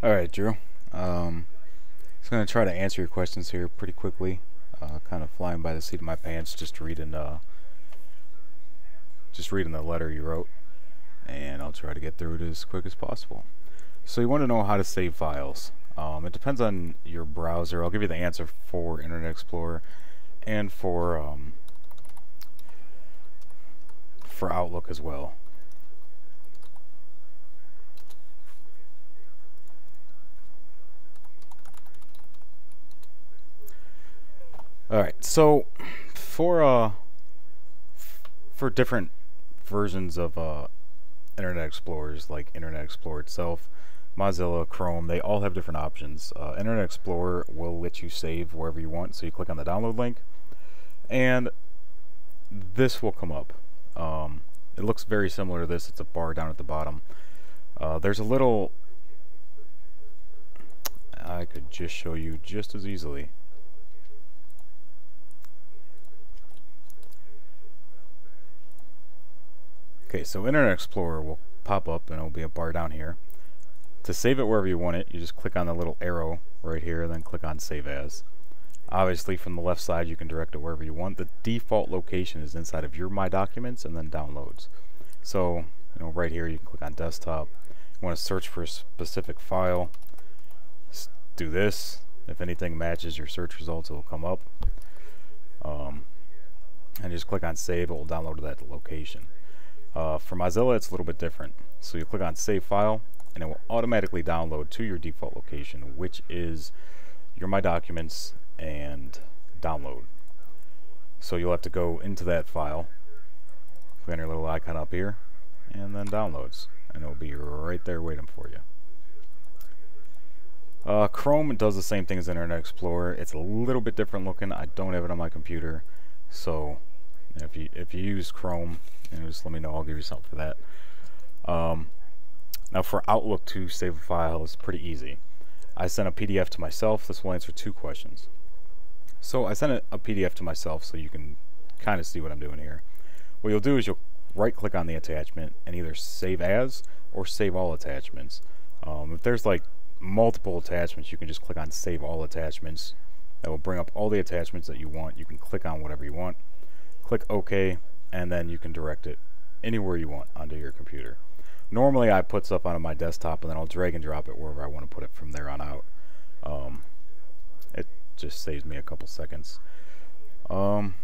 Alright, Drew. Just going to try to answer your questions here pretty quickly. Kind of flying by the seat of my pants, just reading the letter you wrote, and I'll try to get through it as quick as possible. So you want to know how to save files. It depends on your browser. I'll give you the answer for Internet Explorer and for Outlook as well. Alright, so for different versions of Internet Explorers, like Internet Explorer itself, Mozilla, Chrome, they all have different options. Internet Explorer will let you save wherever you want, so you click on the download link, and this will come up. It looks very similar to this. It's a bar down at the bottom. There's a little... I could just show you just as easily. Okay, so Internet Explorer will pop up and it'll be a bar down here. To save it wherever you want it, you just click on the little arrow right here and then click on Save As. Obviously from the left side you can direct it wherever you want. The default location is inside of your My Documents and then Downloads. So, right here you can click on Desktop. You want to search for a specific file. Do this. If anything matches your search results, it will come up. And just click on Save, it will download to that location. For Mozilla, it's a little bit different. So you click on Save File, and it will automatically download to your default location, which is your My Documents and Download. So you'll have to go into that file, click on your little icon up here, and then Downloads, and it'll be right there waiting for you. Chrome does the same thing as Internet Explorer. It's a little bit different looking. I don't have it on my computer, so if you use Chrome, just let me know. I'll give you something for that. Now for Outlook to save a file is pretty easy. I sent a PDF to myself. This will answer 2 questions. So I sent a PDF to myself so you can kind of see what I'm doing here. What you'll do is you'll right click on the attachment and either save as or save all attachments. If there's like multiple attachments, you can just click on save all attachments. That will bring up all the attachments that you want. You can click on whatever you want, click OK, and then you can direct it anywhere you want onto your computer. Normally I put stuff onto my desktop and then I'll drag and drop it wherever I want to put it from there on out. It just saves me a couple seconds. And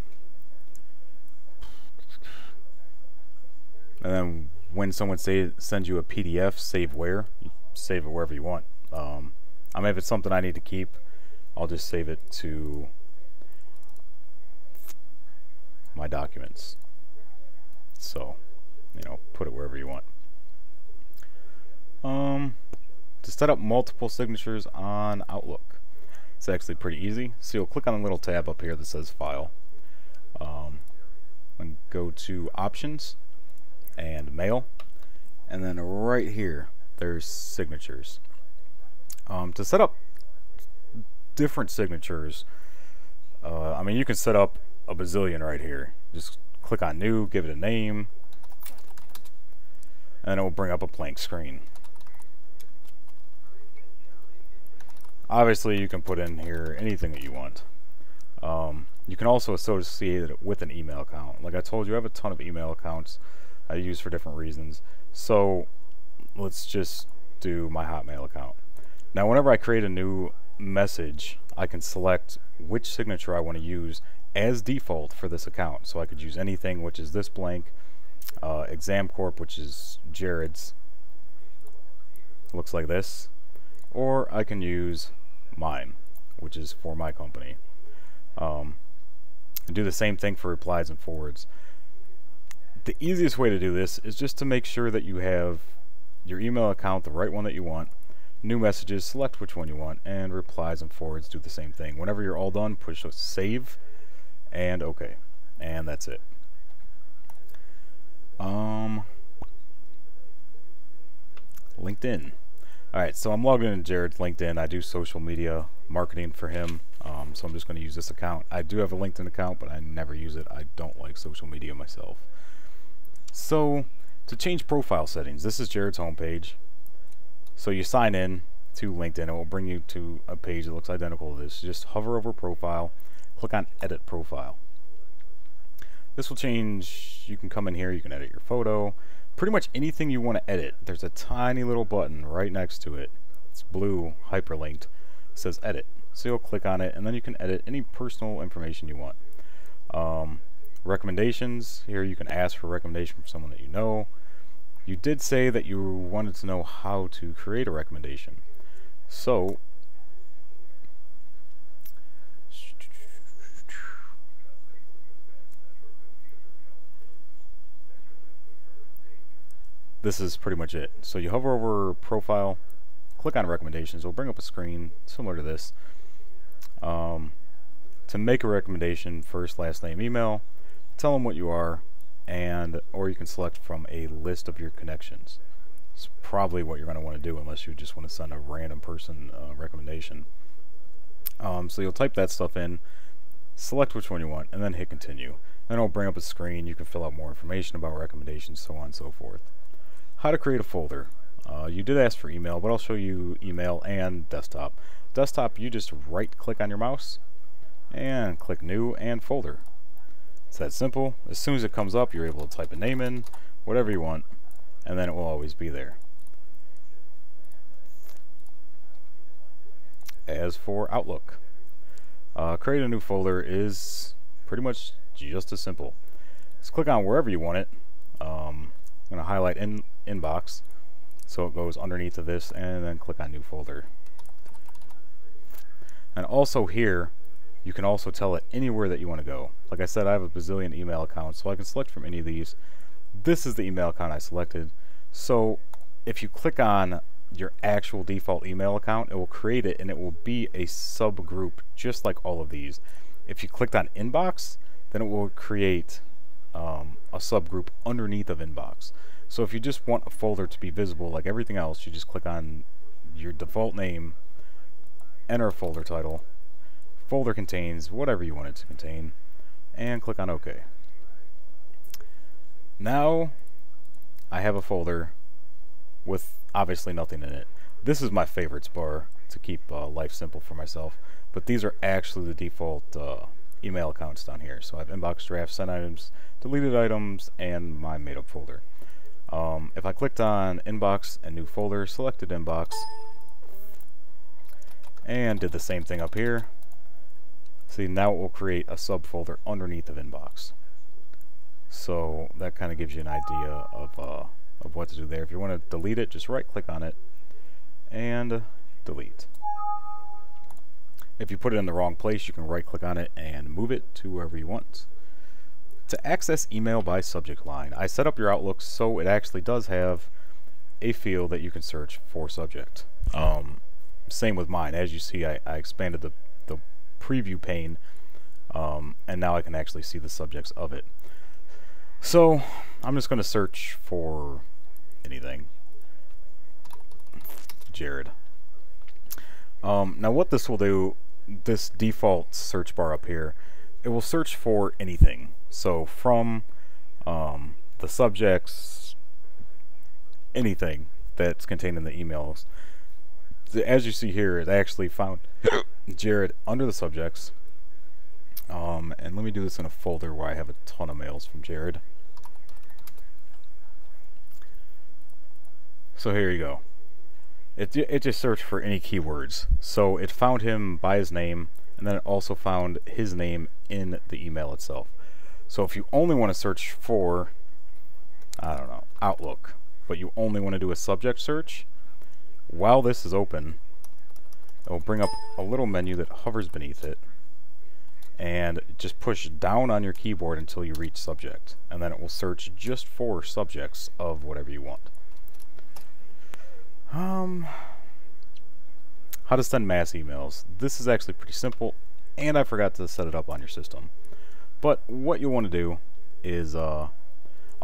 then when someone sends you a PDF, save where? You save it wherever you want. If it's something I need to keep, I'll just save it to My Documents. So, put it wherever you want. To set up multiple signatures on Outlook, it's actually pretty easy. So you'll click on the little tab up here that says File, and go to Options and Mail, and then right here there's Signatures. To set up different signatures, you can set up a bazillion right here. Just click on New, give it a name, and it will bring up a blank screen. Obviously you can put in here anything that you want. You can also associate it with an email account. Like I told you, I have a ton of email accounts I use for different reasons. So let's just do my Hotmail account. Now whenever I create a new message, I can select which signature I want to use as default for this account. So I could use anything, which is this blank, ExamCorp, which is Jared's, looks like this, or I can use mine, which is for my company. And do the same thing for replies and forwards. The easiest way to do this is just to make sure that you have your email account, the right one that you want. New messages, select which one you want, and replies and forwards, do the same thing. Whenever you're all done, push save and OK, and that's it. LinkedIn. Alright, so I'm logged in Jared's LinkedIn. I do social media marketing for him, so I'm just going to use this account. I do have a LinkedIn account, but I never use it. I don't like social media myself. So to change profile settings, this is Jared's homepage. So you sign in, to LinkedIn. It will bring you to a page that looks identical to this. Just hover over profile, click on edit profile. This will change. You can come in here, you can edit your photo, pretty much anything you want to edit. There's a tiny little button right next to it. It's blue, hyperlinked. It says edit. So you'll click on it, and then you can edit any personal information you want. Recommendations. Here you can ask for a recommendation from someone that you know. You did say that you wanted to know how to create a recommendation. So this is pretty much it. So you hover over profile, click on recommendations. It'll bring up a screen similar to this. To make a recommendation, first, last name, email, tell them what you are, and or you can select from a list of your connections. It's probably what you're going to want to do unless you just want to send a random person recommendation. So you'll type that stuff in, select which one you want, and then hit continue. Then it'll bring up a screen. You can fill out more information about recommendations, so on and so forth. How to create a folder. You did ask for email, but I'll show you email and desktop. Desktop, you just right click on your mouse and click new and folder. It's that simple. As soon as it comes up, you're able to type a name in, whatever you want, and then it will always be there. As for Outlook, create a new folder is pretty much just as simple. Just click on wherever you want it. I'm going to highlight inbox so it goes underneath of this, and then click on new folder. And also here you can also tell it anywhere that you want to go. Like I said, I have a bazillion email accounts, so I can select from any of these. This is the email account I selected. So if you click on your actual default email account, it will create it, and it will be a subgroup just like all of these. If you clicked on inbox, then it will create a subgroup underneath of inbox. So if you just want a folder to be visible like everything else, you just click on your default name, enter a folder title, folder contains whatever you want it to contain, and click on OK. Now I have a folder with obviously nothing in it. This is my favorites bar to keep life simple for myself, but these are actually the default email accounts down here. So I have inbox, draft, sent items, deleted items, and my made up folder. If I clicked on inbox and new folder, selected inbox, and did the same thing up here, see, now it will create a subfolder underneath of inbox. So that kind of gives you an idea of what to do there. If you want to delete it, just right click on it and delete. If you put it in the wrong place, you can right click on it and move it to wherever you want. To access email by subject line, I set up your Outlook so it actually does have a field that you can search for subject. Same with mine. As you see, I expanded the preview pane, and now I can actually see the subjects of it. So I'm just going to search for anything. Jared. Now what this will do, this default search bar up here, it will search for anything. So from the subjects, anything that's contained in the emails. As you see here, it actually found Jared under the subjects. And let me do this in a folder where I have a ton of mails from Jared. So here you go. It just searched for any keywords. So it found him by his name, and then it also found his name in the email itself. So if you only want to search for, I don't know, Outlook, but you only want to do a subject search, while this is open, it will bring up a little menu that hovers beneath it, and just push down on your keyboard until you reach subject, and then it will search just for subjects of whatever you want. How to send mass emails. This is actually pretty simple, and I forgot to set it up on your system. But what you want to do is, I'll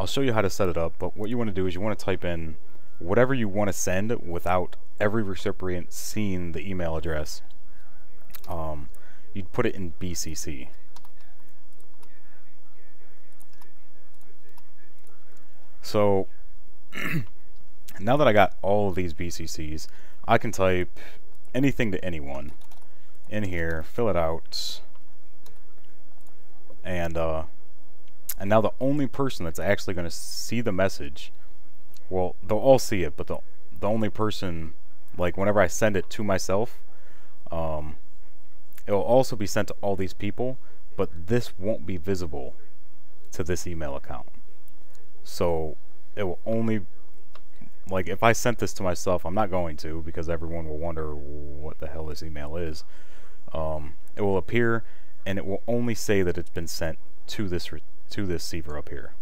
show you how to set it up, but what you want to do is you want to type in whatever you want to send without every recipient seeing the email address. You'd put it in BCC. So Now that I got all of these BCCs, I can type anything to anyone in here, fill it out, and now the only person that's actually going to see the message, well, they'll all see it, but the only person, like whenever I send it to myself, it will also be sent to all these people, but this won't be visible to this email account. So it will only, like if I sent this to myself, I'm not going to, because everyone will wonder what the hell this email is. It will appear, and it will only say that it's been sent to this receiver up here.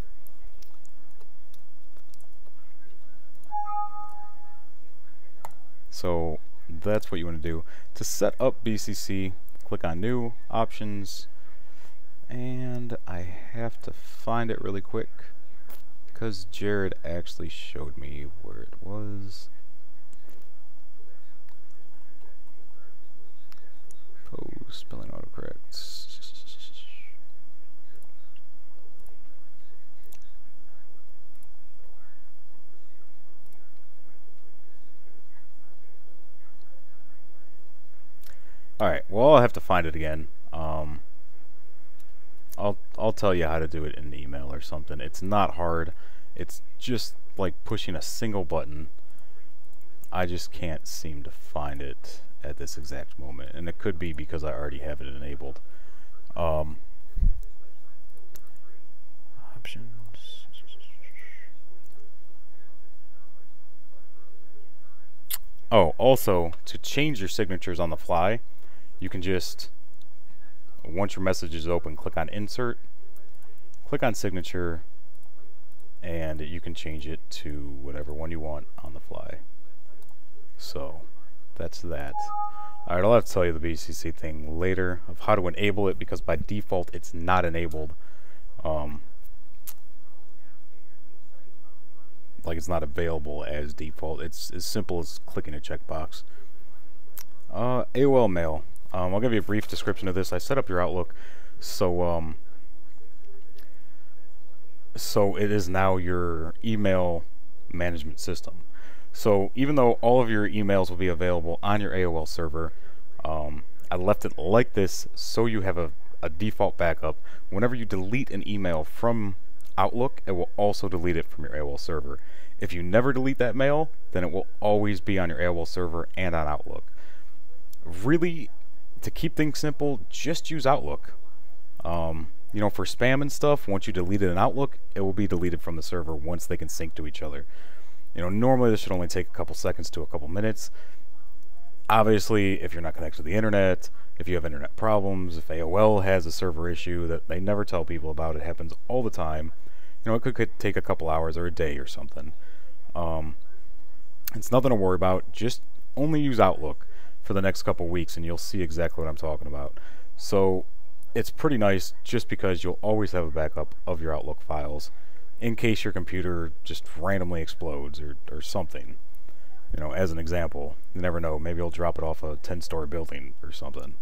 So that's what you want to do. To set up BCC, click on New, Options, and I have to find it really quick because Jared actually showed me where it was. Pose, spelling autocorrect. Alright, well, I'll have to find it again. I'll tell you how to do it in the email or something. It's not hard. It's just like pushing a single button. I just can't seem to find it at this exact moment, and it could be because I already have it enabled. Options. Oh, also, to change your signatures on the fly, you can just, once your message is open, click on Insert, click on Signature, and you can change it to whatever one you want on the fly. So, that's that. Alright, I'll have to tell you the BCC thing later of how to enable it, because by default it's not enabled. Like it's not available as default. It's as simple as clicking a checkbox. AOL Mail. I'll give you a brief description of this. I set up your Outlook, so it is now your email management system. So even though all of your emails will be available on your AOL server, I left it like this so you have a default backup. Whenever you delete an email from Outlook, it will also delete it from your AOL server. If you never delete that mail, then it will always be on your AOL server and on Outlook. Really, to keep things simple, just use Outlook. You know, for spam and stuff, once you delete it in Outlook, it will be deleted from the server once they can sync to each other. You know, normally this should only take a couple seconds to a couple minutes. Obviously, if you're not connected to the internet, if you have internet problems, if AOL has a server issue that they never tell people about, it happens all the time. You know, it could take a couple hours or a day or something. It's nothing to worry about. Just only use Outlook for the next couple weeks and you'll see exactly what I'm talking about. So it's pretty nice just because you'll always have a backup of your Outlook files in case your computer just randomly explodes or something. You know, as an example, you never know, maybe you'll drop it off a 10-story building or something.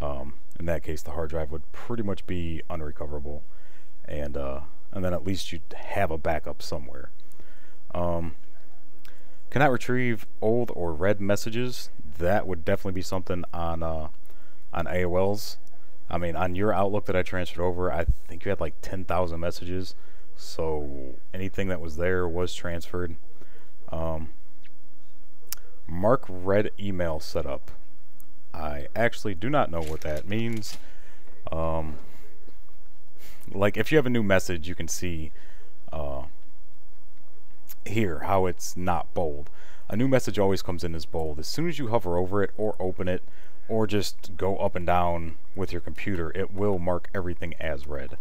In that case, the hard drive would pretty much be unrecoverable, and then at least you'd have a backup somewhere. Cannot retrieve old or read messages. That would definitely be something on AOL's. I mean, on your Outlook that I transferred over, I think you had like 10,000 messages, so anything that was there was transferred. Mark read email setup. I actually do not know what that means. Like if you have a new message, you can see here how it's not bold. A new message always comes in as bold. As soon as you hover over it or open it or just go up and down with your computer, it will mark everything as read.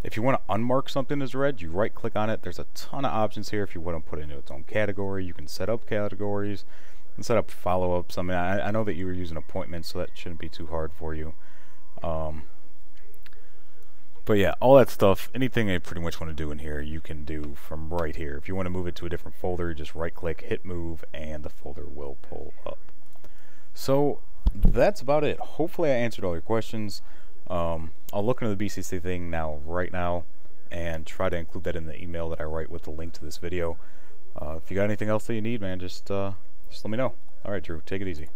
If you want to unmark something as read, you right click on it. There's a ton of options here. If you want to put it into its own category, you can set up categories and set up follow-ups. I mean, I know that you were using appointments, so that shouldn't be too hard for you. But yeah, all that stuff, anything I pretty much want to do in here, you can do from right here. If you want to move it to a different folder, just right click, hit move, and the folder will pull up. So that's about it. Hopefully I answered all your questions. I'll look into the BCC thing right now, and try to include that in the email that I write with the link to this video. If you got anything else that you need, man, just let me know. All right, Drew, take it easy.